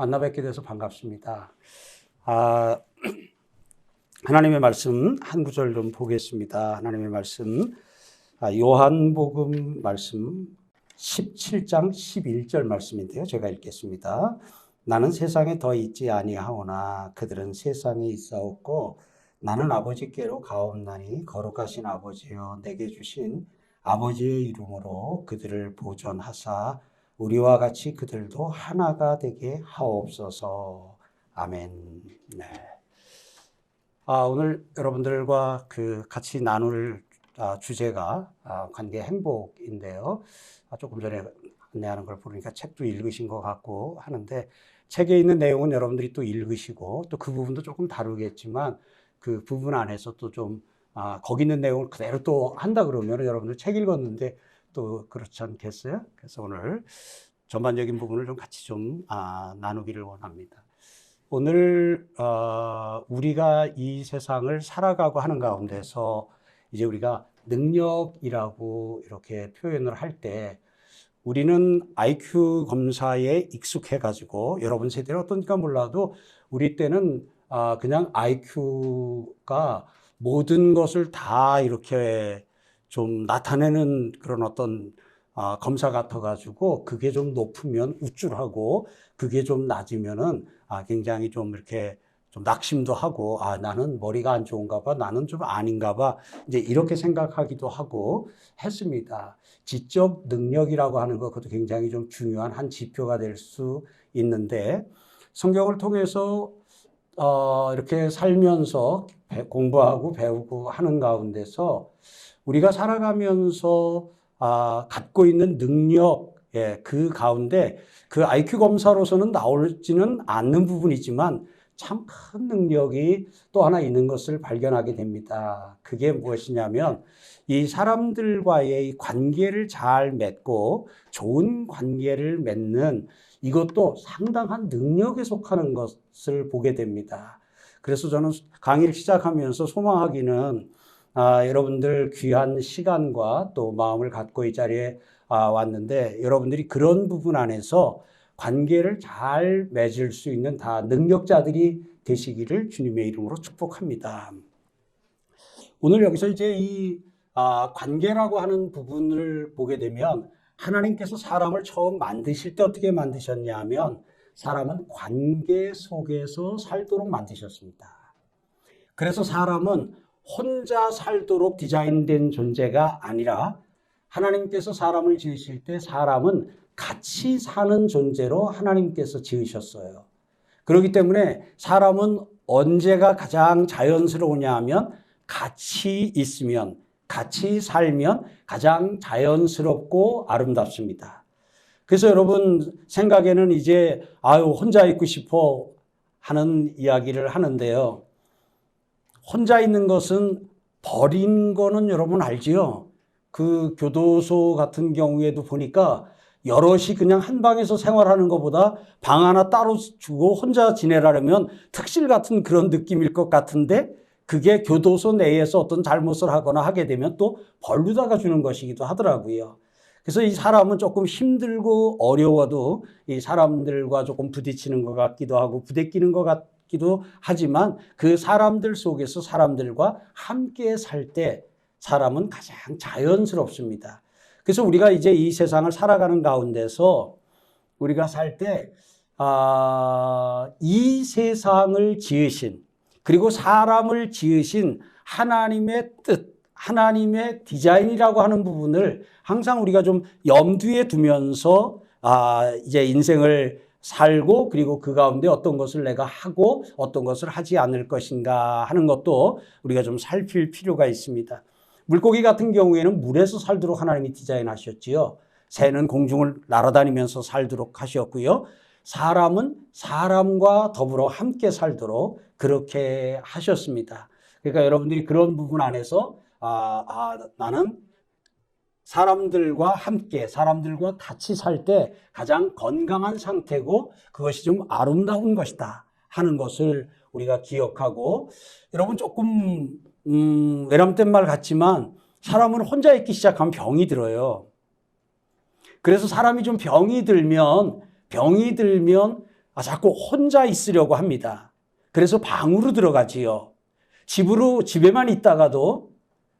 만나 뵙게 돼서 반갑습니다. 하나님의 말씀 한 구절 좀 보겠습니다. 하나님의 말씀, 요한복음 말씀 17장 11절 말씀인데요. 제가 읽겠습니다. 나는 세상에 더 있지 아니하오나 그들은 세상에 있사옵고 나는 아버지께로 가옵나니 거룩하신 아버지여 내게 주신 아버지의 이름으로 그들을 보존하사 우리와 같이 그들도 하나가 되게 하옵소서. 아멘. 네. 오늘 여러분들과 같이 나눌 주제가 관계 행복인데요. 조금 전에 안내하는 걸 보니까 책도 읽으신 것 같고 하는데, 책에 있는 내용은 여러분들이 또 읽으시고 또 그 부분도 조금 다루겠지만 그 부분 안에서 또 좀 거기 있는 내용을 그대로 또 한다 그러면 여러분들 책 읽었는데 또 그렇지 않겠어요? 그래서 오늘 전반적인 부분을 좀 같이 좀 나누기를 원합니다. 오늘 우리가 이 세상을 살아가고 하는 가운데서 이제 우리가 능력이라고 이렇게 표현을 할 때 우리는 IQ 검사에 익숙해 가지고 여러분 세대는 어떤가 몰라도 우리 때는 그냥 IQ가 모든 것을 다 이렇게 좀 나타내는 그런 어떤 검사 같아 가지고 그게 좀 높으면 우쭐하고 그게 좀 낮으면은 굉장히 좀 이렇게 좀 낙심도 하고 나는 머리가 안 좋은가 봐, 나는 좀 아닌가 봐, 이제 이렇게 생각하기도 하고 했습니다. 지적 능력이라고 하는 것, 그것도 굉장히 좀 중요한 한 지표가 될 수 있는데, 성경을 통해서 이렇게 살면서 공부하고 배우고 하는 가운데서 우리가 살아가면서 갖고 있는 능력, 그 가운데 그 IQ 검사로서는 나오지는 않는 부분이지만 참 큰 능력이 또 하나 있는 것을 발견하게 됩니다. 그게 무엇이냐면 이 사람들과의 관계를 잘 맺고 좋은 관계를 맺는 이것도 상당한 능력에 속하는 것을 보게 됩니다. 그래서 저는 강의를 시작하면서 소망하기는 여러분들 귀한 시간과 또 마음을 갖고 이 자리에 왔는데 여러분들이 그런 부분 안에서 관계를 잘 맺을 수 있는 다 능력자들이 되시기를 주님의 이름으로 축복합니다. 오늘 여기서 이제 이 관계라고 하는 부분을 보게 되면 하나님께서 사람을 처음 만드실 때 어떻게 만드셨냐 하면 사람은 관계 속에서 살도록 만드셨습니다. 그래서 사람은 혼자 살도록 디자인된 존재가 아니라 하나님께서 사람을 지으실 때 사람은 같이 사는 존재로 하나님께서 지으셨어요. 그렇기 때문에 사람은 언제가 가장 자연스러우냐 하면 같이 있으면, 같이 살면 가장 자연스럽고 아름답습니다. 그래서 여러분 생각에는 이제 혼자 있고 싶어 하는 이야기를 하는데요. 혼자 있는 것은 버린 거는 여러분 알지요? 그 교도소 같은 경우에도 보니까 여럿이 그냥 한 방에서 생활하는 것보다 방 하나 따로 주고 혼자 지내라면 특실 같은 그런 느낌일 것 같은데 그게 교도소 내에서 어떤 잘못을 하거나 하게 되면 또 벌루다가 주는 것이기도 하더라고요. 그래서 이 사람은 조금 힘들고 어려워도 이 사람들과 조금 부딪히는 것 같기도 하고 부대끼는 것 같기도 하지만 그 사람들 속에서 사람들과 함께 살 때 사람은 가장 자연스럽습니다. 그래서 우리가 이제 이 세상을 살아가는 가운데서 우리가 살 때, 이 세상을 지으신, 그리고 사람을 지으신 하나님의 뜻, 하나님의 디자인이라고 하는 부분을 항상 우리가 좀 염두에 두면서, 이제 인생을 살고, 그리고 그 가운데 어떤 것을 내가 하고, 어떤 것을 하지 않을 것인가 하는 것도 우리가 좀 살필 필요가 있습니다. 물고기 같은 경우에는 물에서 살도록 하나님이 디자인하셨지요. 새는 공중을 날아다니면서 살도록 하셨고요. 사람은 사람과 더불어 함께 살도록 그렇게 하셨습니다. 그러니까 여러분들이 그런 부분 안에서 나는 사람들과 함께, 사람들과 같이 살 때 가장 건강한 상태고 그것이 좀 아름다운 것이다 하는 것을 우리가 기억하고, 여러분 조금 외람된 말 같지만 사람은 혼자 있기 시작하면 병이 들어요. 그래서 사람이 좀 병이 들면 자꾸 혼자 있으려고 합니다. 그래서 방으로 들어가지요. 집에만 있다가도,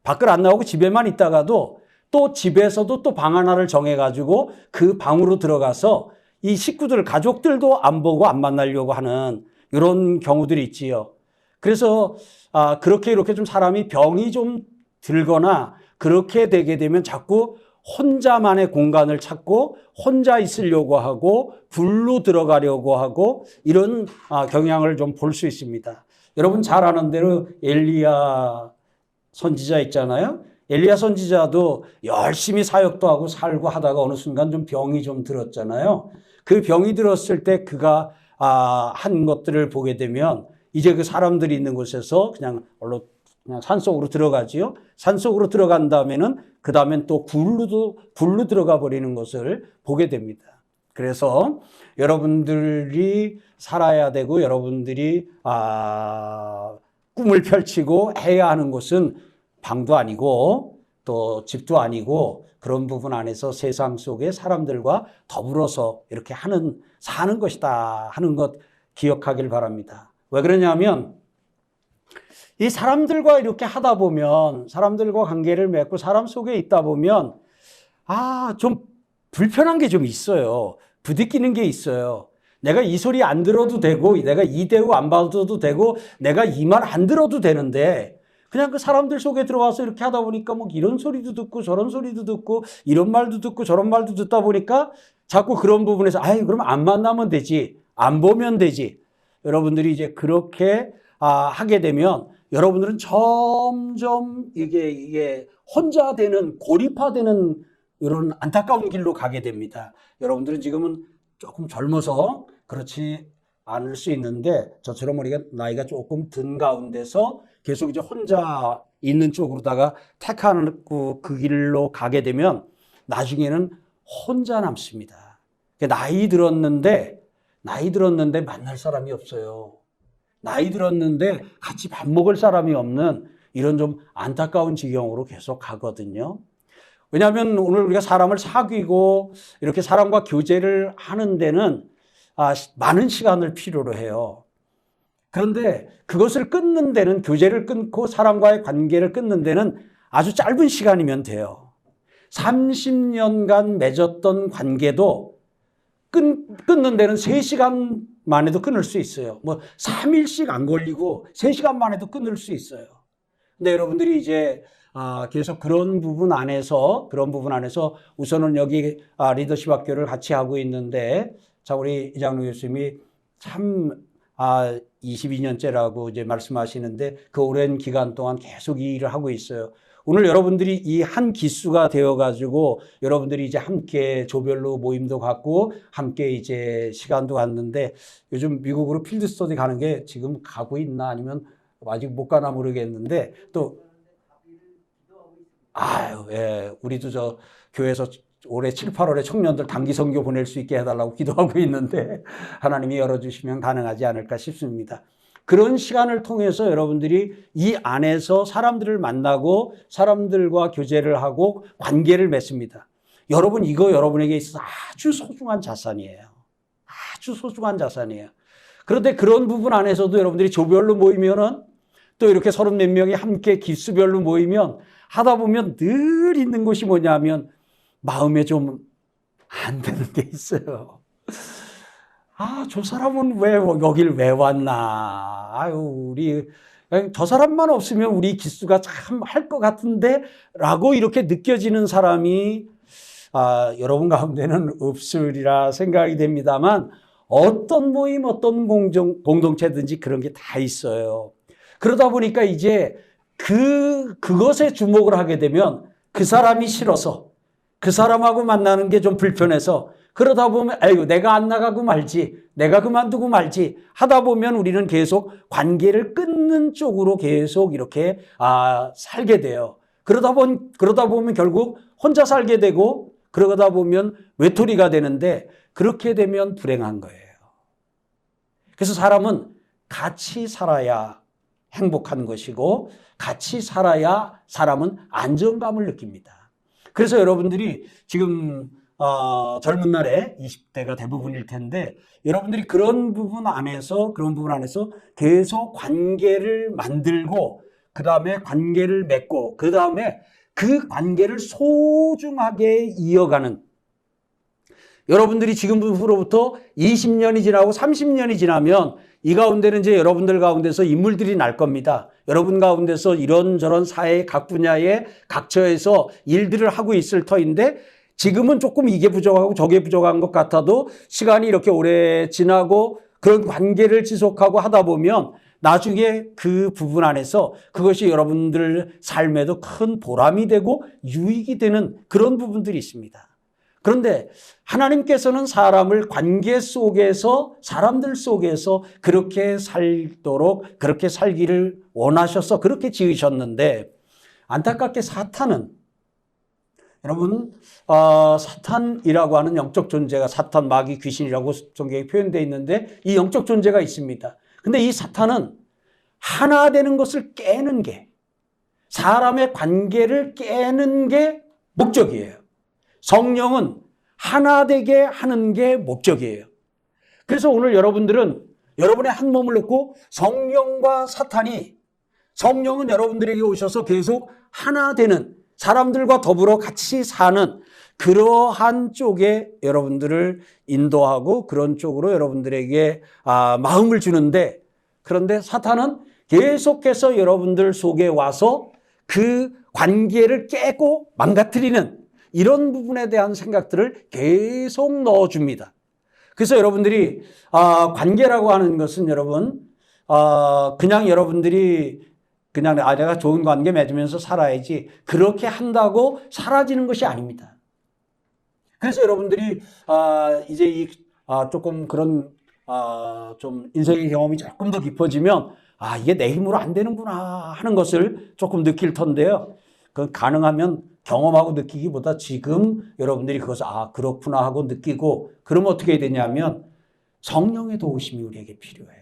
밖을 안 나오고 집에만 있다가도 또 집에서도 또 방 하나를 정해가지고 그 방으로 들어가서 이 식구들, 가족들도 안 보고 안 만나려고 하는 이런 경우들이 있지요. 그래서 그렇게 이렇게 좀 사람이 병이 좀 들거나 그렇게 되게 되면 자꾸 혼자만의 공간을 찾고 혼자 있으려고 하고 굴로 들어가려고 하고 이런 경향을 좀 볼 수 있습니다. 여러분 잘 아는 대로 엘리야 선지자 있잖아요. 엘리야 선지자도 열심히 사역도 하고 살고 하다가 어느 순간 좀 병이 좀 들었잖아요. 그 병이 들었을 때 그가 한 것들을 보게 되면 이제 그 사람들이 있는 곳에서 그냥 산속으로 들어가지요. 산속으로 들어간 다음에는 그 다음엔 또 굴로 들어가 버리는 것을 보게 됩니다. 그래서 여러분들이 살아야 되고 여러분들이 꿈을 펼치고 해야 하는 곳은 방도 아니고 또 집도 아니고 그런 부분 안에서 세상 속의 사람들과 더불어서 이렇게 사는 것이다 하는 것 기억하길 바랍니다. 왜 그러냐면 이 사람들과 이렇게 하다 보면 사람들과 관계를 맺고 사람 속에 있다 보면 좀 불편한 게 좀 있어요. 부딪히는 게 있어요. 내가 이 소리 안 들어도 되고 내가 이 대우 안 받아도 되고 내가 이 말 안 들어도 되는데 그냥 그 사람들 속에 들어와서 이렇게 하다 보니까 뭐 이런 소리도 듣고 저런 소리도 듣고 이런 말도 듣고 저런 말도 듣다 보니까 자꾸 그런 부분에서 그럼 안 만나면 되지, 안 보면 되지. 여러분들이 이제 그렇게 하게 되면 여러분들은 점점 이게 혼자 되는 고립화되는 이런 안타까운 길로 가게 됩니다. 여러분들은 지금은 조금 젊어서 그렇지 않을 수 있는데 저처럼 우리가 나이가 조금 든 가운데서 계속 이제 혼자 있는 쪽으로다가 택하는 그 길로 가게 되면 나중에는 혼자 남습니다. 나이 들었는데 만날 사람이 없어요. 나이 들었는데 같이 밥 먹을 사람이 없는 이런 좀 안타까운 지경으로 계속 가거든요. 왜냐하면 오늘 우리가 사람을 사귀고 이렇게 사람과 교제를 하는 데는 많은 시간을 필요로 해요. 그런데 그것을 끊는 데는 교제를 끊고 사람과의 관계를 끊는 데는 아주 짧은 시간이면 돼요. 30년간 맺었던 관계도 끊는 데는 3시간 만에도 끊을 수 있어요. 3일씩 안 걸리고 3시간 만에도 끊을 수 있어요. 근데 여러분들이 이제 계속 그런 부분 안에서 우선은 여기 리더십 학교를 같이 하고 있는데 우리 이장로 교수님이 참 22년째라고 이제 말씀하시는데 그 오랜 기간 동안 계속 이 일을 하고 있어요. 오늘 여러분들이 이 한 기수가 되어가지고 여러분들이 이제 함께 조별로 모임도 갖고 함께 이제 시간도 갖는데 요즘 미국으로 필드 스터디 가는 게 지금 가고 있나 아니면 아직 못 가나 모르겠는데 또 우리도 저 교회에서 올해 7, 8월에 청년들 단기 선교 보낼 수 있게 해달라고 기도하고 있는데 하나님이 열어주시면 가능하지 않을까 싶습니다. 그런 시간을 통해서 여러분들이 이 안에서 사람들을 만나고 사람들과 교제를 하고 관계를 맺습니다. 여러분 이거 여러분에게 있어서 아주 소중한 자산이에요. 아주 소중한 자산이에요. 그런데 그런 부분 안에서도 여러분들이 조별로 모이면은 또 이렇게 30 몇 명이 함께 기수별로 모이면 하다 보면 늘 있는 것이 뭐냐면 마음에 좀 안 되는 게 있어요. 저 사람은 여길 왜 왔나? 저 사람만 없으면 우리 기수가 참 할 것 같은데? 라고 이렇게 느껴지는 사람이, 여러분 가운데는 없으리라 생각이 됩니다만, 어떤 모임, 어떤 공동체든지 그런 게 다 있어요. 그러다 보니까 이제 그것에 주목을 하게 되면 그 사람이 싫어서, 그 사람하고 만나는 게 좀 불편해서 그러다 보면 내가 안 나가고 말지, 내가 그만두고 말지 하다 보면 우리는 계속 관계를 끊는 쪽으로 계속 이렇게 살게 돼요. 그러다 보면 결국 혼자 살게 되고 그러다 보면 외톨이가 되는데 그렇게 되면 불행한 거예요. 그래서 사람은 같이 살아야 행복한 것이고 같이 살아야 사람은 안정감을 느낍니다. 그래서 여러분들이 지금 젊은 날에 20대가 대부분일 텐데 여러분들이 그런 부분 안에서 계속 관계를 만들고 그 다음에 관계를 맺고 그 다음에 그 관계를 소중하게 이어가는 여러분들이 지금부로부터 20년이 지나고 30년이 지나면 이 가운데는 이제 여러분들 가운데서 인물들이 날 겁니다. 여러분 가운데서 이런저런 사회 각 분야의 각처에서 일들을 하고 있을 터인데 지금은 조금 이게 부족하고 저게 부족한 것 같아도 시간이 이렇게 오래 지나고 그런 관계를 지속하고 하다 보면 나중에 그 부분 안에서 그것이 여러분들 삶에도 큰 보람이 되고 유익이 되는 그런 부분들이 있습니다. 그런데 하나님께서는 사람을 관계 속에서 사람들 속에서 그렇게 살도록 그렇게 살기를 원하셔서 그렇게 지으셨는데 안타깝게 사탄은 여러분 사탄이라고 하는 영적 존재가 사탄, 마귀, 귀신이라고 성경에 표현되어 있는데 이 영적 존재가 있습니다. 근데 이 사탄은 하나 되는 것을 깨는 게 사람의 관계를 깨는 게 목적이에요. 성령은 하나 되게 하는 게 목적이에요. 그래서 오늘 여러분들은 여러분의 한 몸을 놓고 성령과 사탄이 성령은 여러분들에게 오셔서 계속 하나 되는 사람들과 더불어 같이 사는 그러한 쪽에 여러분들을 인도하고 그런 쪽으로 여러분들에게 마음을 주는데 그런데 사탄은 계속해서 여러분들 속에 와서 그 관계를 깨고 망가뜨리는 이런 부분에 대한 생각들을 계속 넣어줍니다. 그래서 여러분들이 관계라고 하는 것은 여러분 그냥 여러분들이 그냥 내가 좋은 관계 맺으면서 살아야지 그렇게 한다고 사라지는 것이 아닙니다. 그래서 여러분들이 이제 조금 그런 좀 인생의 경험이 조금 더 깊어지면 이게 내 힘으로 안 되는구나 하는 것을 조금 느낄 텐데요. 그 가능하면 경험하고 느끼기보다 지금 여러분들이 그것을 그렇구나 하고 느끼고 그러면 어떻게 되냐면 성령의 도우심이 우리에게 필요해요.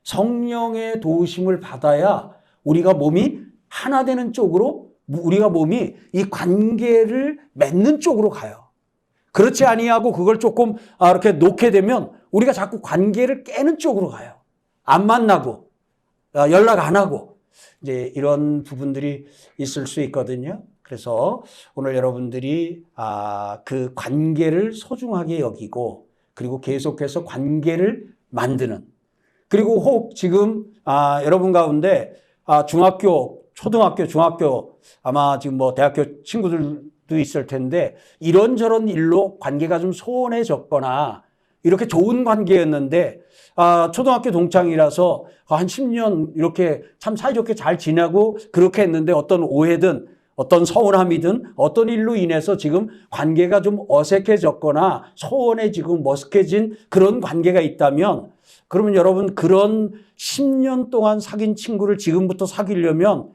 성령의 도우심을 받아야 우리가 몸이 하나 되는 쪽으로 우리가 몸이 이 관계를 맺는 쪽으로 가요. 그렇지 아니하고 그걸 조금 이렇게 놓게 되면 우리가 자꾸 관계를 깨는 쪽으로 가요. 안 만나고 연락 안 하고 이제 이런 부분들이 있을 수 있거든요. 그래서 오늘 여러분들이 그 관계를 소중하게 여기고 그리고 계속해서 관계를 만드는 그리고 혹 지금 여러분 가운데 중학교, 초등학교, 중학교 아마 지금 뭐 대학교 친구들도 있을 텐데 이런저런 일로 관계가 좀 소원해졌거나 이렇게 좋은 관계였는데 초등학교 동창이라서 한 10년 이렇게 참 사이좋게 잘 지내고 그렇게 했는데 어떤 오해든 어떤 서운함이든 어떤 일로 인해서 지금 관계가 좀 어색해졌거나 소원해지고 머쓱해진 그런 관계가 있다면 그러면 여러분 그런 10년 동안 사귄 친구를 지금부터 사귀려면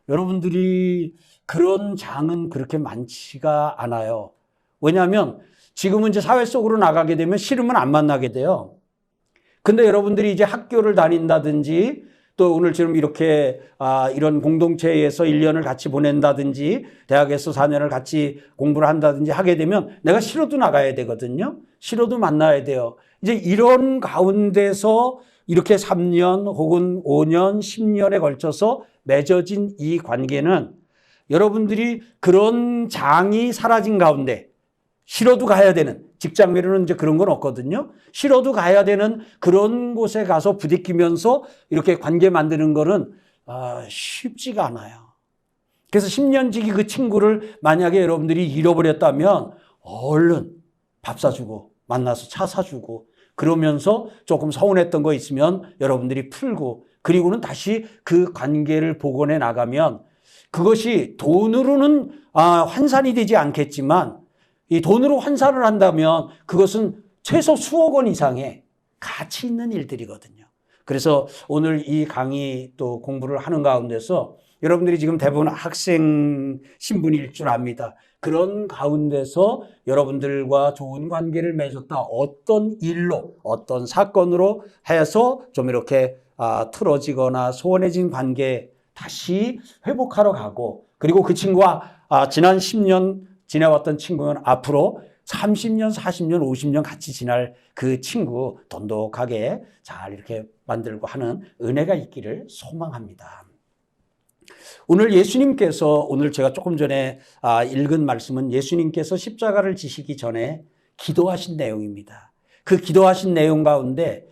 여러분들이 그런 장은 그렇게 많지가 않아요. 왜냐하면 지금은 이제 사회 속으로 나가게 되면 싫으면 안 만나게 돼요. 근데 여러분들이 이제 학교를 다닌다든지 또 오늘 지금 이렇게 이런 공동체에서 1년을 같이 보낸다든지 대학에서 4년을 같이 공부를 한다든지 하게 되면 내가 싫어도 나가야 되거든요. 싫어도 만나야 돼요. 이제 이런 가운데서 이렇게 3년 혹은 5년, 10년에 걸쳐서 맺어진 이 관계는 여러분들이 그런 장이 사라진 가운데 싫어도 가야 되는 직장면에는 이제 그런 건 없거든요. 싫어도 가야 되는 그런 곳에 가서 부딪히면서 이렇게 관계 만드는 거는 쉽지가 않아요. 그래서 10년 지기 그 친구를 만약에 여러분들이 잃어버렸다면 얼른 밥 사주고 만나서 차 사주고 그러면서 조금 서운했던 거 있으면 여러분들이 풀고 그리고는 다시 그 관계를 복원해 나가면 그것이 돈으로는 환산이 되지 않겠지만 이 돈으로 환산을 한다면 그것은 최소 수억 원 이상의 가치 있는 일들이거든요. 그래서 오늘 이 강의 또 공부를 하는 가운데서 여러분들이 지금 대부분 학생 신분일 줄 압니다. 그런 가운데서 여러분들과 좋은 관계를 맺었다. 어떤 일로, 어떤 사건으로 해서 좀 이렇게 틀어지거나 소원해진 관계 다시 회복하러 가고 그리고 그 친구와 지난 10년 지내왔던 친구면 앞으로 30년, 40년, 50년 같이 지날 그 친구 돈독하게 잘 이렇게 만들고 하는 은혜가 있기를 소망합니다. 오늘 예수님께서, 오늘 제가 조금 전에 읽은 말씀은 예수님께서 십자가를 지시기 전에 기도하신 내용입니다. 그 기도하신 내용 가운데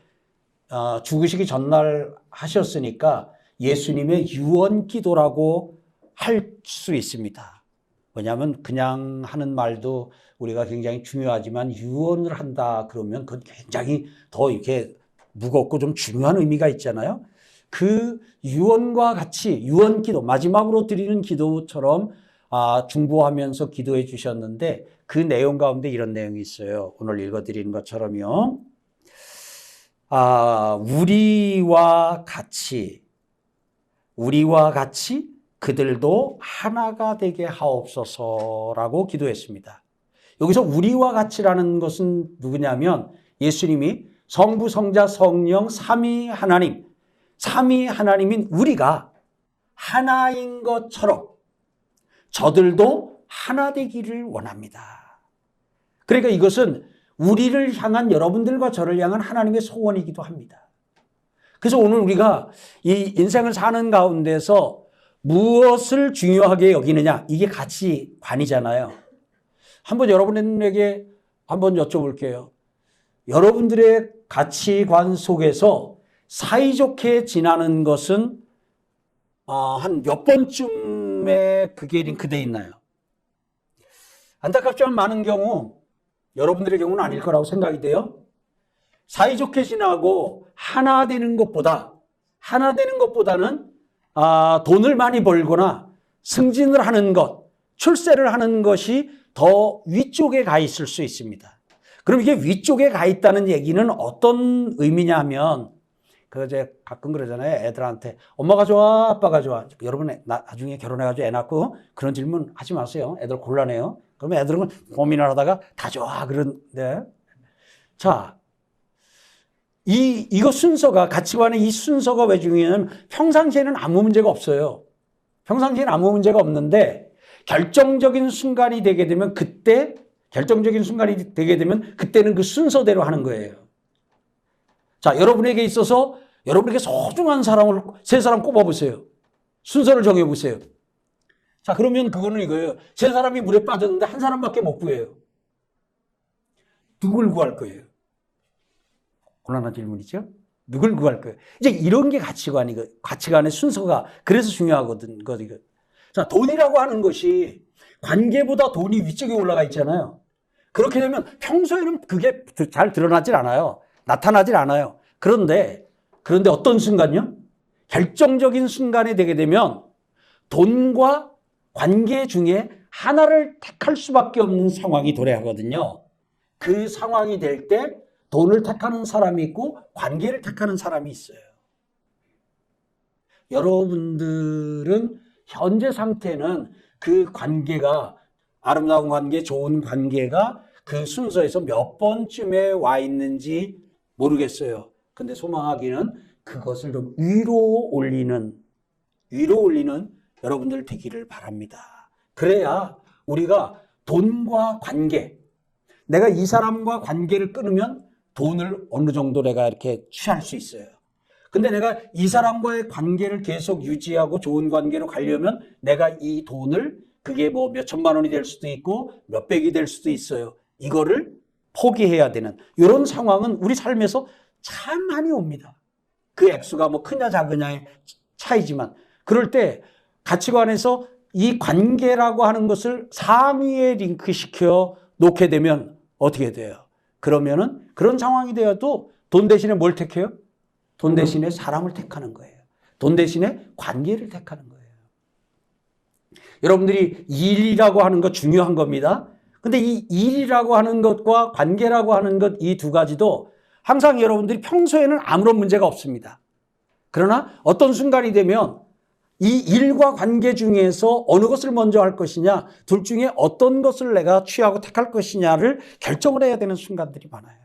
죽으시기 전날 하셨으니까 예수님의 유언 기도라고 할 수 있습니다. 왜냐하면 그냥 하는 말도 우리가 굉장히 중요하지만 유언을 한다 그러면 그건 굉장히 더 이렇게 무겁고 좀 중요한 의미가 있잖아요. 그 유언과 같이 유언 기도, 마지막으로 드리는 기도처럼 중보하면서 기도해 주셨는데 그 내용 가운데 이런 내용이 있어요. 오늘 읽어드리는 것처럼요. 우리와 같이 그들도 하나가 되게 하옵소서라고 기도했습니다. 여기서 우리와 같이라는 것은 누구냐면 예수님이 성부, 성자, 성령, 삼위 하나님인 우리가 하나인 것처럼 저들도 하나 되기를 원합니다. 그러니까 이것은 우리를 향한, 여러분들과 저를 향한 하나님의 소원이기도 합니다. 그래서 오늘 우리가 이 인생을 사는 가운데서 무엇을 중요하게 여기느냐, 이게 가치관이잖아요. 한번 여러분에게 한번 여쭤볼게요. 여러분들의 가치관 속에서 사이좋게 지나는 것은 한 몇 번쯤에 그게 링크되어 있나요? 안타깝지만 많은 경우 여러분들의 경우는 아닐 거라고 생각이 돼요. 사이좋게 지나고 하나 되는 것보다는 돈을 많이 벌거나 승진을 하는 것, 출세를 하는 것이 더 위쪽에 가 있을 수 있습니다. 그럼 이게 위쪽에 가 있다는 얘기는 어떤 의미냐면, 이제 가끔 그러잖아요. 애들한테 엄마가 좋아, 아빠가 좋아. 여러분 나중에 결혼해가지고 애 낳고 그런 질문 하지 마세요. 애들 곤란해요. 그러면 애들은 고민을 하다가 다 좋아 그런데, 자, 이거 순서가, 가치관의 이 순서가 왜 중요하냐면 평상시에는 아무 문제가 없어요. 평상시에는 아무 문제가 없는데 결정적인 순간이 되게 되면 그때는 그 순서대로 하는 거예요. 자, 여러분에게 있어서 여러분에게 소중한 사람을 세 사람 꼽아보세요. 순서를 정해보세요. 자, 그러면 그거는 이거예요. 세 사람이 물에 빠졌는데 한 사람밖에 못 구해요. 누굴 구할 거예요? 곤란한 질문이죠. 누굴 구할 거예요? 이제 이런 게 가치관의 순서가 그래서 중요하거든. 자, 돈이라고 하는 것이 관계보다 돈이 위쪽에 올라가 있잖아요. 그렇게 되면 평소에는 그게 잘 드러나질 않아요. 나타나질 않아요. 그런데 어떤 순간요? 결정적인 순간이 되게 되면 돈과 관계 중에 하나를 택할 수밖에 없는 상황이 도래하거든요. 그 상황이 될 때 돈을 택하는 사람이 있고 관계를 택하는 사람이 있어요. 여러분들은 현재 상태는 그 관계가, 아름다운 관계, 좋은 관계가 그 순서에서 몇 번쯤에 와 있는지 모르겠어요. 근데 소망하기는 그것을 좀 위로 올리는 여러분들 되기를 바랍니다. 그래야 우리가 돈과 관계, 내가 이 사람과 관계를 끊으면 돈을 어느 정도 내가 이렇게 취할 수 있어요. 근데 내가 이 사람과의 관계를 계속 유지하고 좋은 관계로 가려면 내가 이 돈을, 그게 뭐 몇 천만 원이 될 수도 있고 몇 백이 될 수도 있어요. 이거를 포기해야 되는 이런 상황은 우리 삶에서 참 많이 옵니다. 그 액수가 뭐 크냐 작으냐의 차이지만, 그럴 때 가치관에서 이 관계라고 하는 것을 상위에 링크시켜 놓게 되면 어떻게 돼요? 그러면은 그런 상황이 되어도 돈 대신에 뭘 택해요? 돈 대신에 사람을 택하는 거예요. 돈 대신에 관계를 택하는 거예요. 여러분들이 일이라고 하는 것 중요한 겁니다. 근데 이 일이라고 하는 것과 관계라고 하는 것, 이 두 가지도 항상 여러분들이 평소에는 아무런 문제가 없습니다. 그러나 어떤 순간이 되면 이 일과 관계 중에서 어느 것을 먼저 할 것이냐, 둘 중에 어떤 것을 내가 취하고 택할 것이냐를 결정을 해야 되는 순간들이 많아요.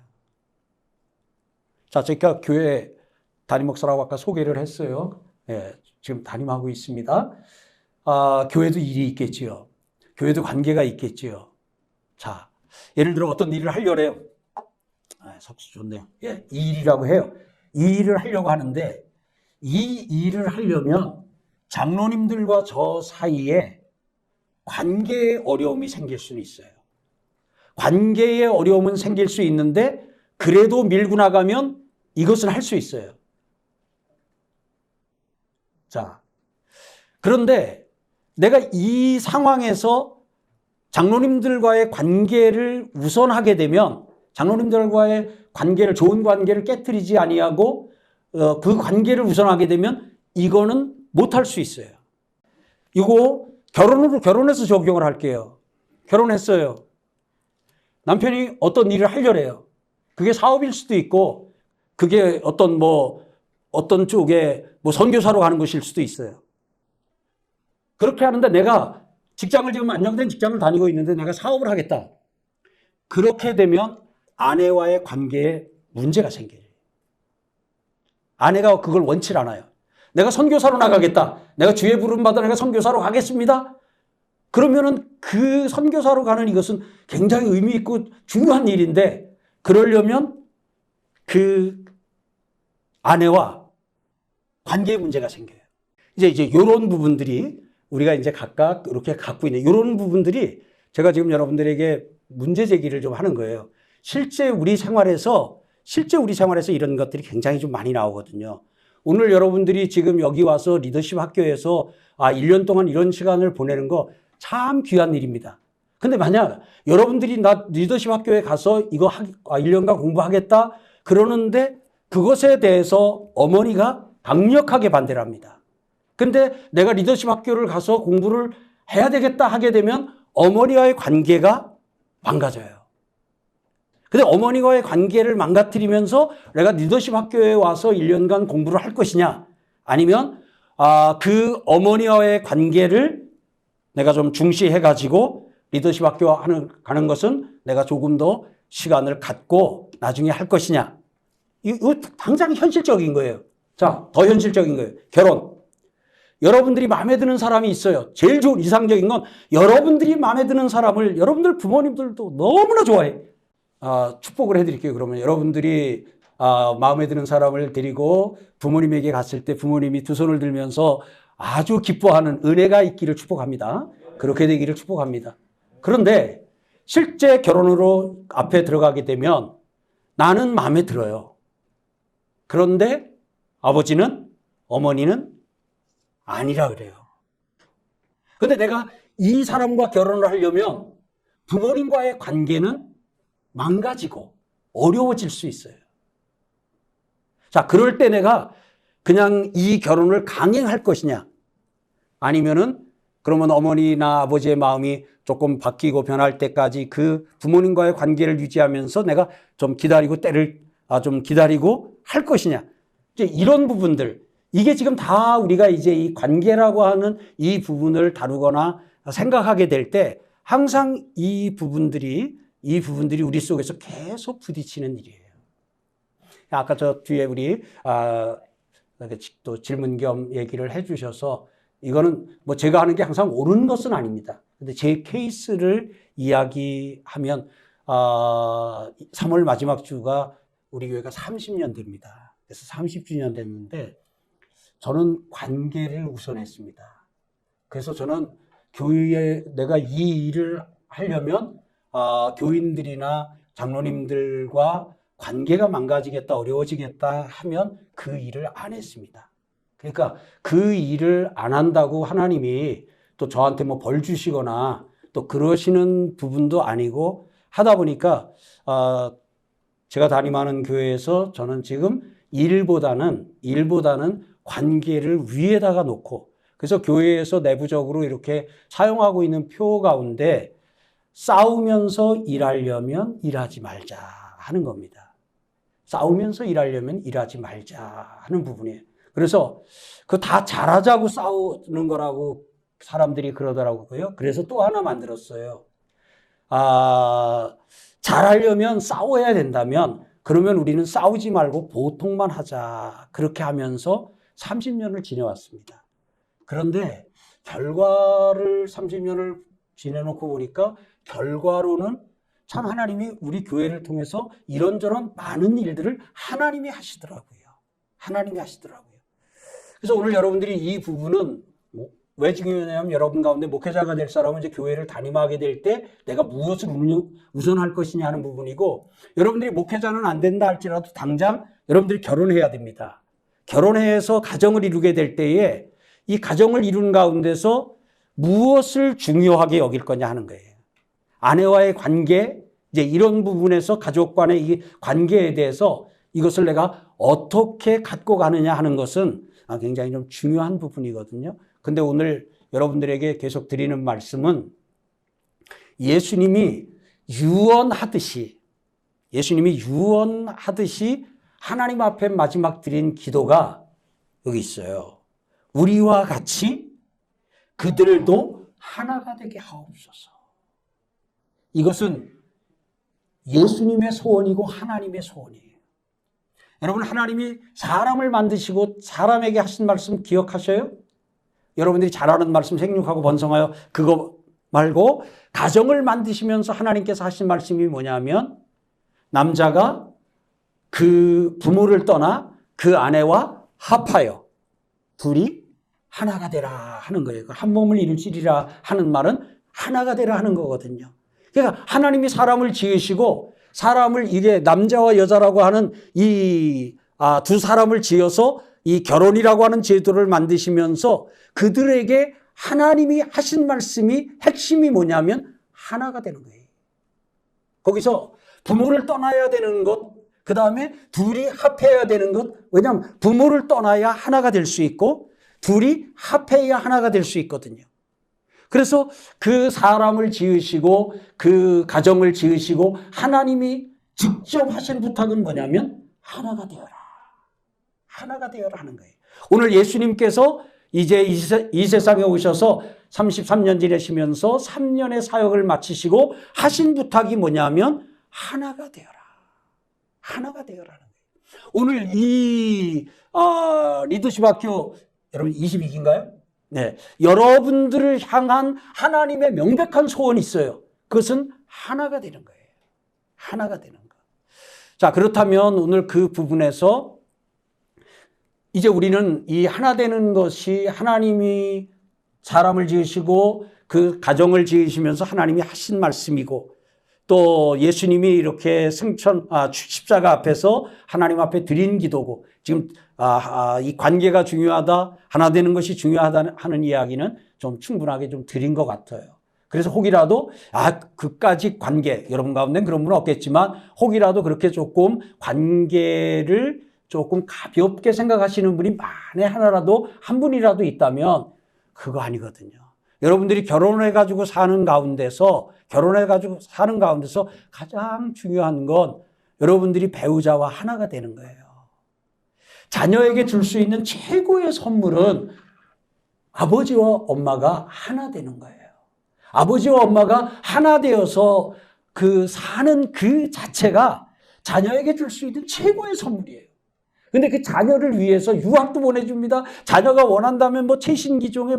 자, 제가 교회 담임 목사라고 아까 소개를 했어요. 예, 지금 담임하고 있습니다. 교회도 일이 있겠지요. 교회도 관계가 있겠지요. 자, 예를 들어 어떤 일을 하려래요. 석수 좋네요. 예, 이 일이라고 해요. 이 일을 하려고 하는데 이 일을 하려면 장로님들과 저 사이에 관계에 어려움이 생길 수는 있어요. 관계에 어려움은 생길 수 있는데 그래도 밀고 나가면 이것은 할 수 있어요. 자, 그런데 내가 이 상황에서 장로님들과의 관계를 우선하게 되면 장로님들과의 관계를 좋은 관계를 깨트리지 아니하고 그 관계를 우선하게 되면 이거는 못할 수 있어요. 이거 결혼해서 적용을 할게요. 결혼했어요. 남편이 어떤 일을 하려래요. 그게 사업일 수도 있고 그게 어떤 쪽에 선교사로 가는 것일 수도 있어요. 그렇게 하는데 내가 직장을 지금 안정된 직장을 다니고 있는데 내가 사업을 하겠다. 그렇게 되면 아내와의 관계에 문제가 생겨요. 아내가 그걸 원치 않아요. 내가 선교사로 나가겠다. 내가 주의 부름받아 내가 선교사로 가겠습니다. 그러면은 그 선교사로 가는 이것은 굉장히 의미 있고 중요한 일인데 그러려면 그 아내와 관계에 문제가 생겨요. 이제 이런 부분들이 우리가 이제 각각 이렇게 갖고 있는 이런 부분들이 제가 지금 여러분들에게 문제 제기를 좀 하는 거예요. 실제 우리 생활에서 이런 것들이 굉장히 좀 많이 나오거든요. 오늘 여러분들이 지금 여기 와서 리더십 학교에서 1년 동안 이런 시간을 보내는 거 참 귀한 일입니다. 근데 만약 여러분들이 나 리더십 학교에 가서 이거 1년간 공부하겠다 그러는데 그것에 대해서 어머니가 강력하게 반대를 합니다. 근데 내가 리더십 학교를 가서 공부를 해야 되겠다 하게 되면 어머니와의 관계가 망가져요. 근데 어머니와의 관계를 망가뜨리면서 내가 리더십 학교에 와서 1년간 공부를 할 것이냐 아니면 그 어머니와의 관계를 내가 좀 중시해가지고 리더십 학교 가는 것은 내가 조금 더 시간을 갖고 나중에 할 것이냐. 이거 당장 현실적인 거예요. 자, 더 현실적인 거예요. 결혼. 여러분들이 마음에 드는 사람이 있어요. 제일 좋은 이상적인 건 여러분들이 마음에 드는 사람을 여러분들 부모님들도 너무나 좋아해. 축복을 해드릴게요. 그러면 여러분들이 마음에 드는 사람을 데리고 부모님에게 갔을 때 부모님이 두 손을 들면서 아주 기뻐하는 은혜가 있기를 축복합니다. 그렇게 되기를 축복합니다. 그런데 실제 결혼으로 앞에 들어가게 되면 나는 마음에 들어요. 그런데 아버지는 어머니는 아니라 그래요. 근데 내가 이 사람과 결혼을 하려면 부모님과의 관계는 망가지고 어려워질 수 있어요. 자, 그럴 때 내가 그냥 이 결혼을 강행할 것이냐 아니면은 그러면 어머니나 아버지의 마음이 조금 바뀌고 변할 때까지 그 부모님과의 관계를 유지하면서 내가 좀 기다리고 때를 좀 기다리고 할 것이냐. 이제 이런 부분들 이게 지금 다 우리가 이제 이 관계라고 하는 이 부분을 다루거나 생각하게 될 때 항상 이 부분들이 우리 속에서 계속 부딪히는 일이에요. 아까 저 뒤에 우리 또 질문 겸 얘기를 해주셔서 이거는 제가 하는 게 항상 옳은 것은 아닙니다. 근데 제 케이스를 이야기하면 3월 마지막 주가 우리 교회가 30년 됩니다. 그래서 30주년 됐는데 저는 관계를 우선했습니다. 그래서 저는 교회에 내가 이 일을 하려면 교인들이나 장로님들과 관계가 망가지겠다, 어려워지겠다 하면 그 일을 안 했습니다. 그러니까 그 일을 안 한다고 하나님이 또 저한테 벌 주시거나 또 그러시는 부분도 아니고 하다 보니까 제가 담임하는 교회에서 저는 지금 일보다는 관계를 위에다가 놓고 그래서 교회에서 내부적으로 이렇게 사용하고 있는 표 가운데 싸우면서 일하려면 일하지 말자 하는 겁니다. 싸우면서 일하려면 일하지 말자 하는 부분이에요. 그래서 그 다 잘하자고 싸우는 거라고 사람들이 그러더라고요. 그래서 또 하나 만들었어요. 잘하려면 싸워야 된다면 그러면 우리는 싸우지 말고 보통만 하자. 그렇게 하면서 30년을 지내왔습니다. 그런데 결과를 30년을 지내놓고 보니까 결과로는 참 하나님이 우리 교회를 통해서 이런저런 많은 일들을 하나님이 하시더라고요. 하나님이 하시더라고요. 그래서 오늘 여러분들이 이 부분은 왜 중요하냐면 여러분 가운데 목회자가 될 사람은 이제 교회를 담임하게 될 때 내가 무엇을 우선할 것이냐 하는 부분이고, 여러분들이 목회자는 안 된다 할지라도 당장 여러분들이 결혼해야 됩니다. 결혼해서 가정을 이루게 될 때에 이 가정을 이룬 가운데서 무엇을 중요하게 여길 거냐 하는 거예요. 아내와의 관계, 이제 이런 부분에서 가족 간의 이 관계에 대해서 이것을 내가 어떻게 갖고 가느냐 하는 것은 굉장히 좀 중요한 부분이거든요. 근데 오늘 여러분들에게 계속 드리는 말씀은 예수님이 유언하듯이 하나님 앞에 마지막 드린 기도가 여기 있어요. 우리와 같이 그들도 하나가 되게 하옵소서. 이것은 예수님의 소원이고 하나님의 소원이에요. 여러분, 하나님이 사람을 만드시고 사람에게 하신 말씀 기억하셔요? 여러분들이 잘 아는 말씀 생육하고 번성하여 그거 말고 가정을 만드시면서 하나님께서 하신 말씀이 뭐냐면 남자가 그 부모를 떠나 그 아내와 합하여 둘이 하나가 되라 하는 거예요. 한 몸을 이루시리라 하는 말은 하나가 되라 하는 거거든요. 그러니까 하나님이 사람을 지으시고 사람을 이게 남자와 여자라고 하는 이 두 사람을 지어서 이 결혼이라고 하는 제도를 만드시면서 그들에게 하나님이 하신 말씀이 핵심이 뭐냐면 하나가 되는 거예요. 거기서 부모를 떠나야 되는 것, 그 다음에 둘이 합해야 되는 것, 왜냐하면 부모를 떠나야 하나가 될 수 있고 둘이 합해야 하나가 될 수 있거든요. 그래서 그 사람을 지으시고 그 가정을 지으시고 하나님이 직접 하신 부탁은 뭐냐면 하나가 되어라. 하나가 되어라 하는 거예요. 오늘 예수님께서 이제 이 세상에 오셔서 33년 지내시면서 3년의 사역을 마치시고 하신 부탁이 뭐냐면 하나가 되어라. 하나가 되어라는 거예요. 오늘 이 리더십 학교 여러분 22기인가요? 네, 여러분들을 향한 하나님의 명백한 소원이 있어요. 그것은 하나가 되는 거예요. 하나가 되는 거. 자, 그렇다면 오늘 그 부분에서 이제 우리는 이 하나 되는 것이 하나님이 사람을 지으시고 그 가정을 지으시면서 하나님이 하신 말씀이고 또 예수님이 이렇게 십자가 앞에서 하나님 앞에 드린 기도고 지금 이 관계가 중요하다, 하나 되는 것이 중요하다 하는 이야기는 좀 충분하게 좀 드린 것 같아요. 그래서 혹이라도 그까지 관계, 여러분 가운데는 그런 분은 없겠지만 혹이라도 그렇게 조금 관계를 조금 가볍게 생각하시는 분이 만에 하나라도 한 분이라도 있다면 그거 아니거든요. 여러분들이 결혼해가지고 사는 가운데서 가장 중요한 건 여러분들이 배우자와 하나가 되는 거예요. 자녀에게 줄 수 있는 최고의 선물은 아버지와 엄마가 하나 되는 거예요. 아버지와 엄마가 하나 되어서 사는 그 자체가 자녀에게 줄 수 있는 최고의 선물이에요. 근데 그 자녀를 위해서 유학도 보내줍니다. 자녀가 원한다면 최신기종에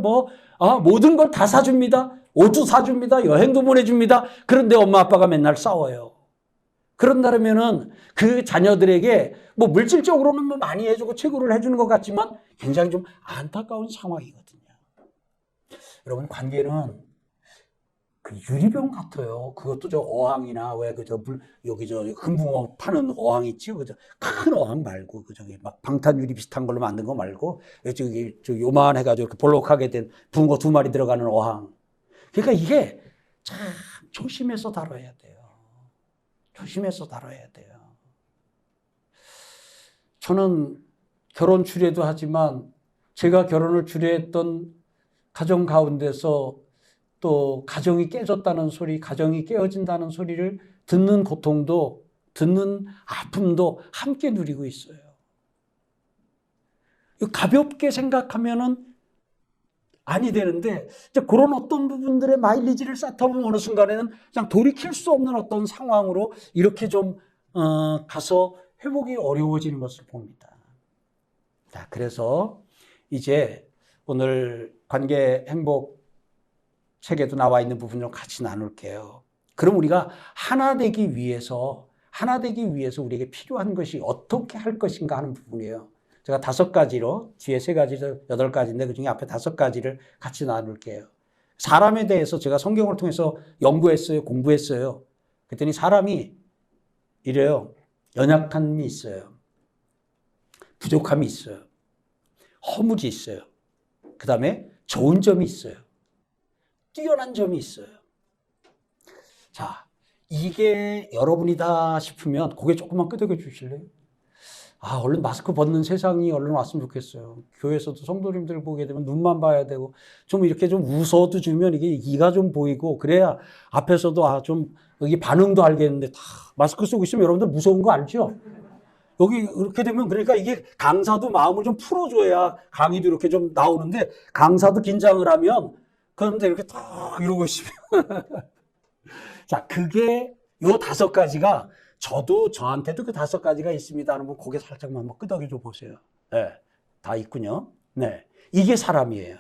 모든 걸 다 사줍니다. 옷도 사줍니다. 여행도 보내줍니다. 그런데 엄마 아빠가 맨날 싸워요. 그런다면은 그 자녀들에게 물질적으로는 많이 해주고 최고를 해주는 것 같지만 굉장히 좀 안타까운 상황이거든요. 여러분, 관계는 그 유리병 같아요. 그것도 저 어항이나 여기 금붕어 파는 어항 있지? 큰 어항 말고 방탄유리 비슷한 걸로 만든 거 말고 저 요만해가지고 이렇게 볼록하게 된 붕어 2마리 들어가는 어항. 그러니까 이게 참 조심해서 다뤄야 돼요. 조심해서 다뤄야 돼요. 저는 결혼 주례도 하지만 제가 결혼을 주례했던 가정 가운데서 또 가정이 깨졌다는 소리, 가정이 깨어진다는 소리를 듣는 고통도, 듣는 아픔도 함께 누리고 있어요. 가볍게 생각하면은 아니 되는데 그런 어떤 부분들의 마일리지를 쌓다 보면 어느 순간에는 그냥 돌이킬 수 없는 어떤 상황으로 이렇게 좀 가서 회복이 어려워지는 것을 봅니다. 자, 그래서 이제 오늘 관계 행복 책에도 나와 있는 부분 좀 같이 나눌게요. 그럼 우리가 하나 되기 위해서 우리에게 필요한 것이 어떻게 할 것인가 하는 부분이에요. 제가 5가지로, 뒤에 3가지로 8가지인데 그중에 앞에 5가지를 같이 나눌게요. 사람에 대해서 제가 성경을 통해서 연구했어요. 공부했어요. 그랬더니 사람이 이래요. 연약함이 있어요. 부족함이 있어요. 허물이 있어요. 그 다음에 좋은 점이 있어요. 뛰어난 점이 있어요. 자, 이게 여러분이다 싶으면 고개 조금만 끄덕여 주실래요? 아, 얼른 마스크 벗는 세상이 얼른 왔으면 좋겠어요. 교회에서도 성도님들 보게 되면 눈만 봐야 되고, 좀 이렇게 좀 웃어도 주면 이게 이가 좀 보이고, 그래야 앞에서도 좀 여기 반응도 알겠는데, 다 마스크 쓰고 있으면 여러분들 무서운 거 알죠? 여기 이렇게 되면 그러니까 이게 강사도 마음을 좀 풀어줘야 강의도 이렇게 좀 나오는데, 강사도 긴장을 하면, 그런데 이렇게 딱 이러고 있으면. 자, 그게 요 5가지가 저한테도 그 5가지가 있습니다. 하면 고개 살짝만 한번 끄덕여 보세요. 네, 다 있군요. 네, 이게 사람이에요.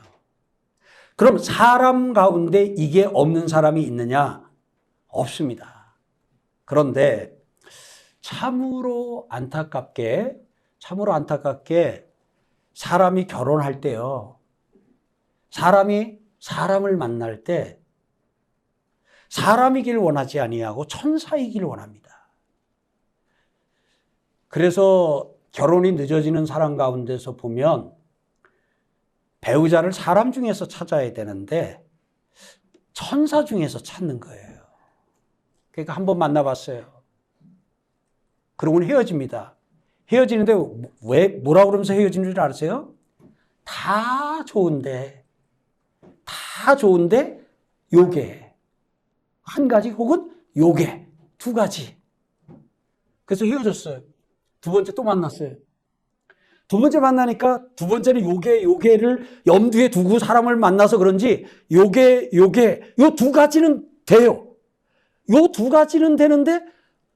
그럼 사람 가운데 이게 없는 사람이 있느냐? 없습니다. 그런데 참으로 안타깝게 사람이 결혼할 때요. 사람이 사람을 만날 때 사람이길 원하지 아니하고 천사이길 원합니다. 그래서 결혼이 늦어지는 사람 가운데서 보면 배우자를 사람 중에서 찾아야 되는데 천사 중에서 찾는 거예요. 그러니까 한번 만나봤어요. 그러고는 헤어집니다. 헤어지는데 왜 뭐라고 그러면서 헤어지는 줄 아세요? 다 좋은데 요게 한 가지 혹은 요게 2가지. 그래서 헤어졌어요. 2번째 또 만났어요. 2번째 만나니까 2번째는 요게를 염두에 두고 사람을 만나서 그런지 요게 요 2가지는 돼요. 요 2가지는 되는데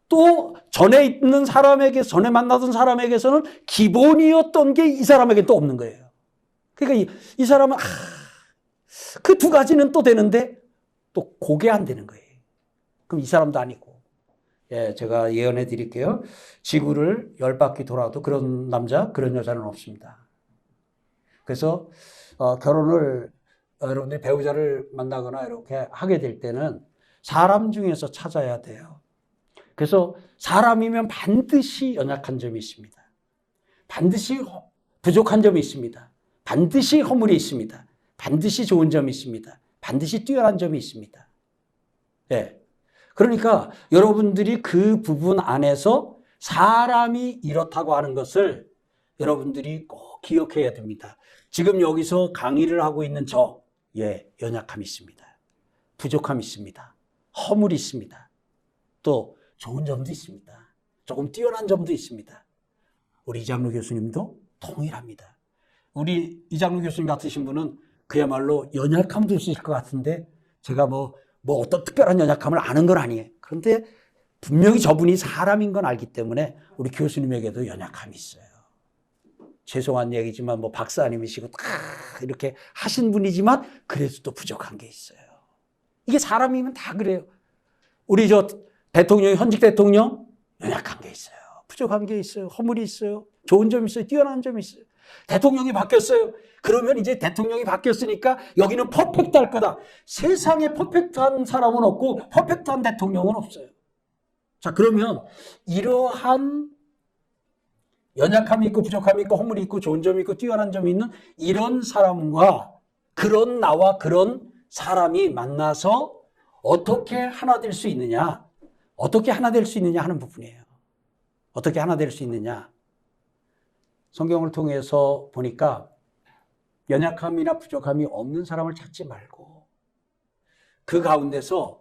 또 전에 만나던 사람에게서는 기본이었던 게 이 사람에게 또 없는 거예요. 그러니까 이 사람은 그 2가지는 또 되는데 또 그게 안 되는 거예요. 그럼 이 사람도 아니고. 예, 제가 예언해 드릴게요. 지구를 10바퀴 돌아도 그런 남자, 그런 여자는 없습니다. 그래서 결혼을 여러분들이 배우자를 만나거나 이렇게 하게 될 때는 사람 중에서 찾아야 돼요. 그래서 사람이면 반드시 연약한 점이 있습니다. 반드시 부족한 점이 있습니다. 반드시 허물이 있습니다. 반드시 좋은 점이 있습니다. 반드시 뛰어난 점이 있습니다. 예. 그러니까 여러분들이 그 부분 안에서 사람이 이렇다고 하는 것을 여러분들이 꼭 기억해야 됩니다. 지금 여기서 강의를 하고 있는 연약함이 있습니다. 부족함이 있습니다. 허물이 있습니다. 또 좋은 점도 있습니다. 조금 뛰어난 점도 있습니다. 우리 이장로 교수님도 동일합니다. 우리 이장로 교수님 같으신 분은 그야말로 연약함도 있을 것 같은데 제가 뭐 어떤 특별한 연약함을 아는 건 아니에요. 그런데 분명히 저분이 사람인 건 알기 때문에 우리 교수님에게도 연약함이 있어요. 죄송한 얘기지만 박사님이시고 다 이렇게 하신 분이지만 그래도 또 부족한 게 있어요. 이게 사람이면 다 그래요. 우리 현직 대통령 연약한 게 있어요. 부족한 게 있어요. 허물이 있어요. 좋은 점이 있어요. 뛰어난 점이 있어요. 대통령이 바뀌었어요. 그러면 이제 대통령이 바뀌었으니까 여기는 퍼펙트할 거다. 세상에 퍼펙트한 사람은 없고 퍼펙트한 대통령은 없어요. 자, 그러면 이러한 연약함이 있고 부족함이 있고 허물이 있고 좋은 점이 있고 뛰어난 점이 있는 이런 사람과 그런 나와 그런 사람이 만나서 어떻게 하나 될 수 있느냐? 어떻게 하나 될 수 있느냐 하는 부분이에요. 어떻게 하나 될 수 있느냐? 성경을 통해서 보니까 연약함이나 부족함이 없는 사람을 찾지 말고 그 가운데서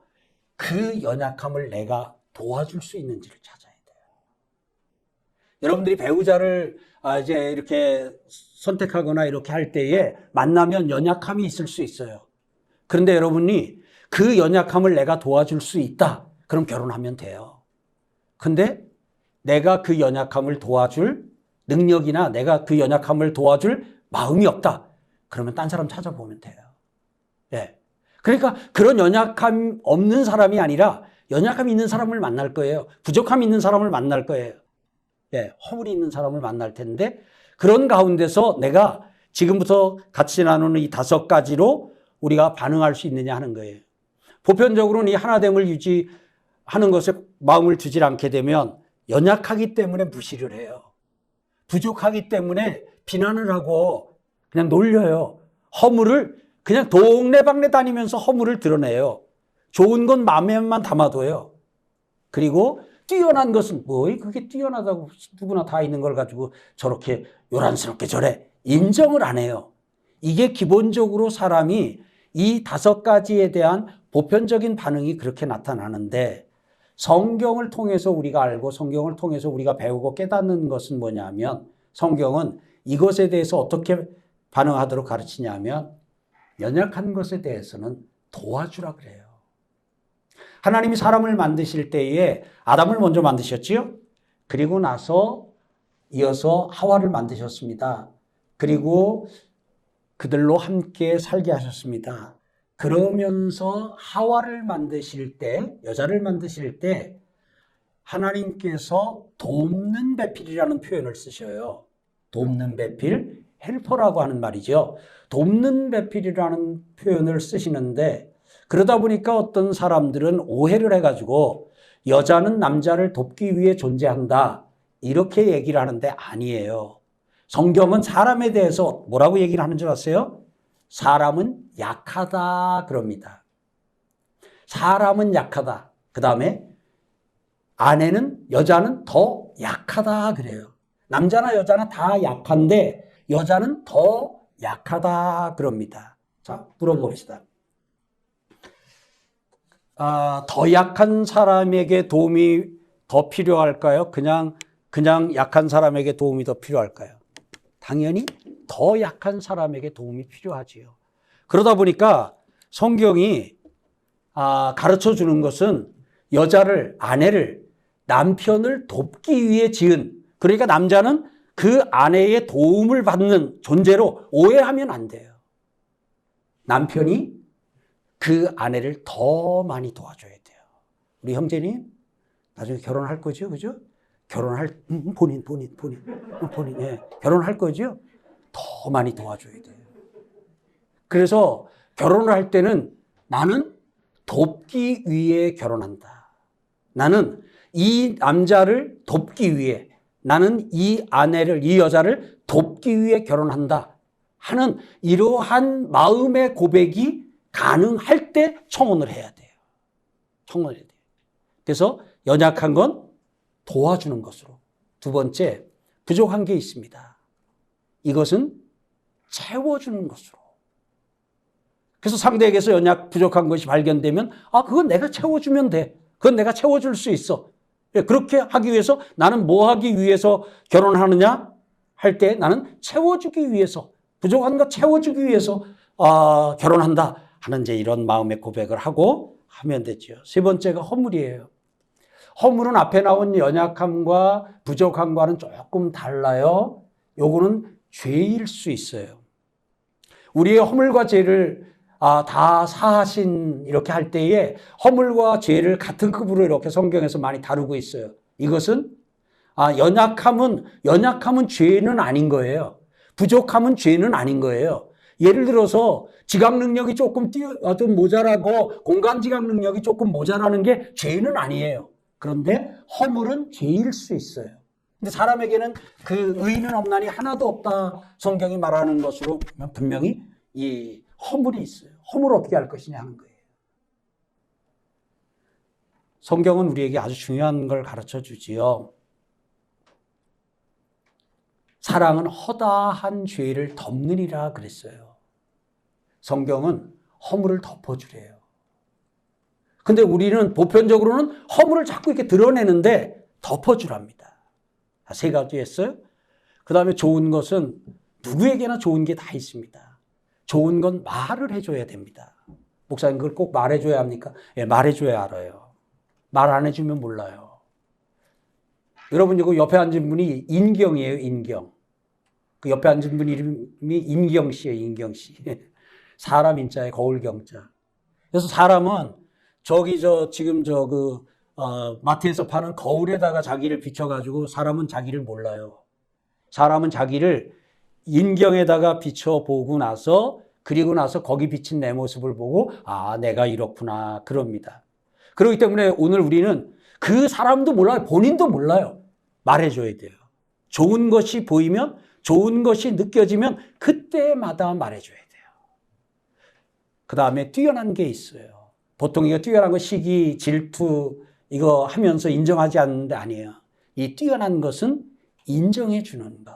그 연약함을 내가 도와줄 수 있는지를 찾아야 돼요. 여러분들이 배우자를 이제 이렇게 선택하거나 이렇게 할 때에 만나면 연약함이 있을 수 있어요. 그런데 여러분이 그 연약함을 내가 도와줄 수 있다. 그럼 결혼하면 돼요. 근데 내가 그 연약함을 도와줄 능력이나 내가 그 연약함을 도와줄 마음이 없다. 그러면 딴 사람 찾아보면 돼요. 예. 그러니까 그런 연약함 없는 사람이 아니라 연약함이 있는 사람을 만날 거예요. 부족함이 있는 사람을 만날 거예요. 예, 허물이 있는 사람을 만날 텐데 그런 가운데서 내가 지금부터 같이 나누는 이 5가지로 우리가 반응할 수 있느냐 하는 거예요. 보편적으로는 이 하나됨을 유지하는 것에 마음을 두질 않게 되면 연약하기 때문에 무시를 해요. 부족하기 때문에 비난을 하고 그냥 놀려요. 허물을 그냥 동네방네 다니면서 허물을 드러내요. 좋은 건 마음에만 담아둬요. 그리고 뛰어난 것은 그게 뛰어나다고 누구나 다 있는 걸 가지고 저렇게 요란스럽게 저래 인정을 안 해요. 이게 기본적으로 사람이 이 5가지에 대한 보편적인 반응이 그렇게 나타나는데 성경을 통해서 우리가 알고 성경을 통해서 우리가 배우고 깨닫는 것은 뭐냐면 성경은 이것에 대해서 어떻게 반응하도록 가르치냐면 연약한 것에 대해서는 도와주라 그래요. 하나님이 사람을 만드실 때에 아담을 먼저 만드셨지요. 그리고 나서 이어서 하와를 만드셨습니다. 그리고 그들로 함께 살게 하셨습니다. 그러면서 하와를 만드실 때, 여자를 만드실 때 하나님께서 돕는 배필이라는 표현을 쓰셔요. 돕는 배필, 헬퍼라고 하는 말이죠. 돕는 배필이라는 표현을 쓰시는데 그러다 보니까 어떤 사람들은 오해를 해가지고 여자는 남자를 돕기 위해 존재한다 이렇게 얘기를 하는데 아니에요. 성경은 사람에 대해서 뭐라고 얘기를 하는 줄 아세요? 사람은 약하다 그럽니다. 사람은 약하다. 그 다음에 여자는 더 약하다 그래요. 남자나 여자나 다 약한데 여자는 더 약하다 그럽니다. 자, 물어봅시다. 더 약한 사람에게 도움이 더 필요할까요? 그냥 약한 사람에게 도움이 더 필요할까요? 당연히 더 약한 사람에게 도움이 필요하지요. 그러다 보니까 성경이 가르쳐 주는 것은 아내를, 남편을 돕기 위해 지은, 그러니까 남자는 그 아내의 도움을 받는 존재로 오해하면 안 돼요. 남편이 그 아내를 더 많이 도와줘야 돼요. 우리 형제님, 나중에 결혼할 거죠? 그죠? 본인, 예, 결혼할 거죠? 더 많이 도와줘야 돼요. 그래서 결혼을 할 때는 나는 돕기 위해 결혼한다. 나는 이 남자를 돕기 위해, 나는 이 여자를 돕기 위해 결혼한다 하는 이러한 마음의 고백이 가능할 때 청혼을 해야 돼요. 청혼을 해야 돼요. 그래서 연약한 건 도와주는 것으로. 2번째, 부족한 게 있습니다. 이것은 채워주는 것으로. 그래서 상대에게서 부족한 것이 발견되면 그건 내가 채워주면 돼. 그건 내가 채워줄 수 있어. 그렇게 하기 위해서 나는 뭐 하기 위해서 결혼하느냐 할 때 나는 채워주기 위해서, 부족한 거 채워주기 위해서 결혼한다 하는 이제 이런 마음의 고백을 하고 하면 되죠. 3번째가 허물이에요. 허물은 앞에 나온 연약함과 부족함과는 조금 달라요. 요거는 죄일 수 있어요. 우리의 허물과 죄를 다 사하신 이렇게 할 때에 허물과 죄를 같은 급으로 이렇게 성경에서 많이 다루고 있어요. 이것은 연약함은 죄는 아닌 거예요. 부족함은 죄는 아닌 거예요. 예를 들어서 지각 능력이 조금 모자라고 공간 지각 능력이 조금 모자라는 게 죄는 아니에요. 그런데 허물은 죄일 수 있어요. 근데 사람에게는 그 의인은 없나니 하나도 없다 성경이 말하는 것으로 분명히 이 허물이 있어요. 허물 어떻게 할 것이냐 하는 거예요. 성경은 우리에게 아주 중요한 걸 가르쳐 주지요. 사랑은 허다한 죄를 덮느니라 그랬어요. 성경은 허물을 덮어주래요. 근데 우리는 보편적으로는 허물을 자꾸 이렇게 드러내는데 덮어주랍니다. 3가지 했어요. 그 다음에 좋은 것은 누구에게나 좋은 게 다 있습니다. 좋은 건 말을 해줘야 됩니다. 목사님 그걸 꼭 말해줘야 합니까? 예, 말해줘야 알아요. 말 안 해주면 몰라요. 여러분 이거 옆에 앉은 분이 인경이에요. 인경. 그 옆에 앉은 분 이름이 인경 씨예요. 인경 씨. 사람 인자에 거울 경자. 그래서 사람은 저기 지금 마트에서 파는 거울에다가 자기를 비춰가지고 사람은 자기를 몰라요. 사람은 자기를 인경에다가 비춰보고 나서 그리고 나서 거기 비친 내 모습을 보고 아, 내가 이렇구나 그럽니다. 그렇기 때문에 오늘 우리는 그 사람도 몰라요. 본인도 몰라요. 말해줘야 돼요. 좋은 것이 보이면 좋은 것이 느껴지면 그때마다 말해줘야 돼요. 그 다음에 뛰어난 게 있어요. 보통 이거 뛰어난 거 시기, 질투 이거 하면서 인정하지 않는데 아니에요. 이 뛰어난 것은 인정해 주는 거.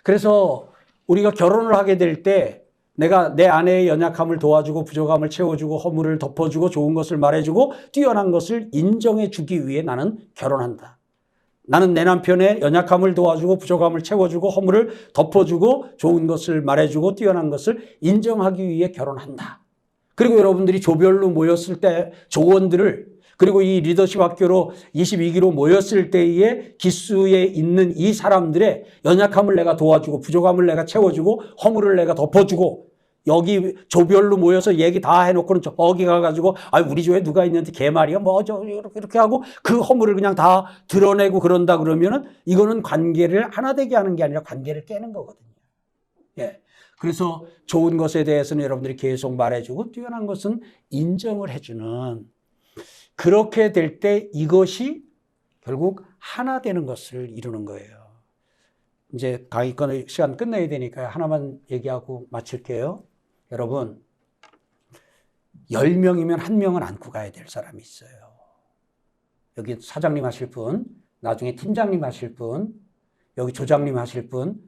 그래서 우리가 결혼을 하게 될 때 내가 내 아내의 연약함을 도와주고 부족함을 채워주고 허물을 덮어주고 좋은 것을 말해주고 뛰어난 것을 인정해 주기 위해 나는 결혼한다. 나는 내 남편의 연약함을 도와주고 부족함을 채워주고 허물을 덮어주고 좋은 것을 말해주고 뛰어난 것을 인정하기 위해 결혼한다. 그리고 여러분들이 조별로 모였을 때 조언들을 그리고 이 리더십 학교로 22기로 모였을 때의 기수에 있는 이 사람들의 연약함을 내가 도와주고 부족함을 내가 채워주고 허물을 내가 덮어주고 여기 조별로 모여서 얘기 다 해놓고는 저기 가가지고 아 우리 조에 누가 있는데 걔 말이야 뭐 저 이렇게 하고 그 허물을 그냥 다 드러내고 그런다 그러면은 이거는 관계를 하나 되게 하는 게 아니라 관계를 깨는 거거든요. 예. 그래서 좋은 것에 대해서는 여러분들이 계속 말해주고 뛰어난 것은 인정을 해주는 그렇게 될 때 이것이 결국 하나 되는 것을 이루는 거예요. 이제 강의 시간 끝내야 되니까 하나만 얘기하고 마칠게요. 여러분 10명이면 1명은 안고 가야 될 사람이 있어요. 여기 사장님 하실 분, 나중에 팀장님 하실 분, 여기 조장님 하실 분,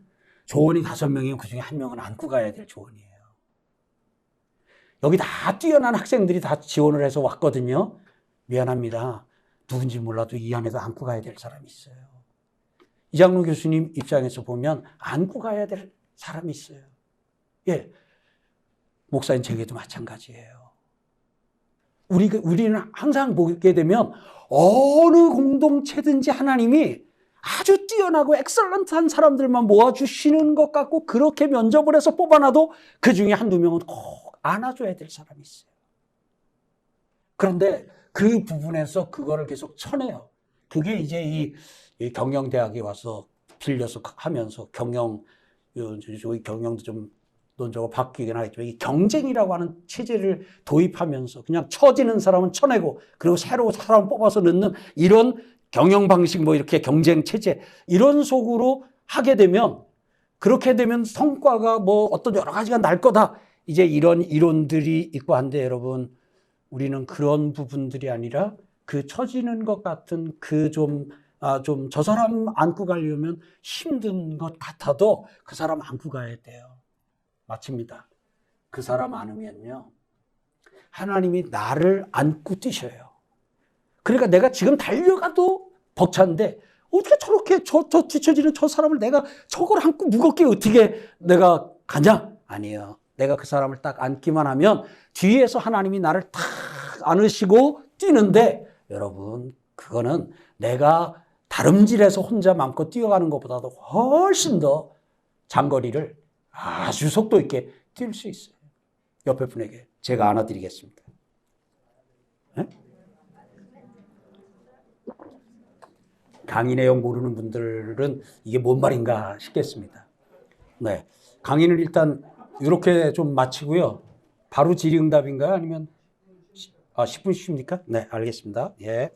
조원이 5명이면 그중에 1명은 안고 가야 될 조원이에요. 여기 다 뛰어난 학생들이 다 지원을 해서 왔거든요. 미안합니다. 누군지 몰라도 이 안에도 안고 가야 될 사람이 있어요. 이장로 교수님 입장에서 보면 안고 가야 될 사람이 있어요. 예, 목사님 제게도 마찬가지예요. 우리는 항상 보게 되면 어느 공동체든지 하나님이 아주 뛰어나고 엑설런트한 사람들만 모아주시는 것 같고 그렇게 면접을 해서 뽑아놔도 그 중에 한두 명은 꼭 안아줘야 될 사람이 있어요. 그런데 그 부분에서 그거를 계속 쳐내요. 그게 이제 이 경영대학에 와서 빌려서 하면서 경영도 좀 논조가 바뀌긴 하겠지만 이 경쟁이라고 하는 체제를 도입하면서 그냥 처지는 사람은 쳐내고 그리고 새로 사람 뽑아서 넣는 이런 경영 방식 뭐 이렇게 경쟁 체제 이런 속으로 하게 되면 그렇게 되면 성과가 뭐 어떤 여러 가지가 날 거다. 이제 이런 이론들이 있고 한데 여러분 우리는 그런 부분들이 아니라 그 처지는 것 같은 그 좀 저 사람 안고 가려면 힘든 것 같아도 그 사람 안고 가야 돼요. 마칩니다. 그 사람 안으면요. 하나님이 나를 안고 뛰셔요. 그러니까 내가 지금 달려가도 벅찬데 어떻게 저렇게 저 뒤처지는 저 사람을 내가 저걸 안고 무겁게 어떻게 내가 가냐? 아니에요. 내가 그 사람을 딱 안기만 하면 뒤에서 하나님이 나를 탁 안으시고 뛰는데 여러분 그거는 내가 다름질해서 혼자 마음껏 뛰어가는 것보다도 훨씬 더 장거리를 아주 속도 있게 뛸 수 있어요. 옆에 분에게 제가 안아드리겠습니다. 네? 강의 내용 모르는 분들은 이게 뭔 말인가 싶겠습니다. 네, 강의는 일단 이렇게 좀 마치고요. 바로 질의응답인가요? 아니면 10분 쉬십니까? 네, 알겠습니다. 예.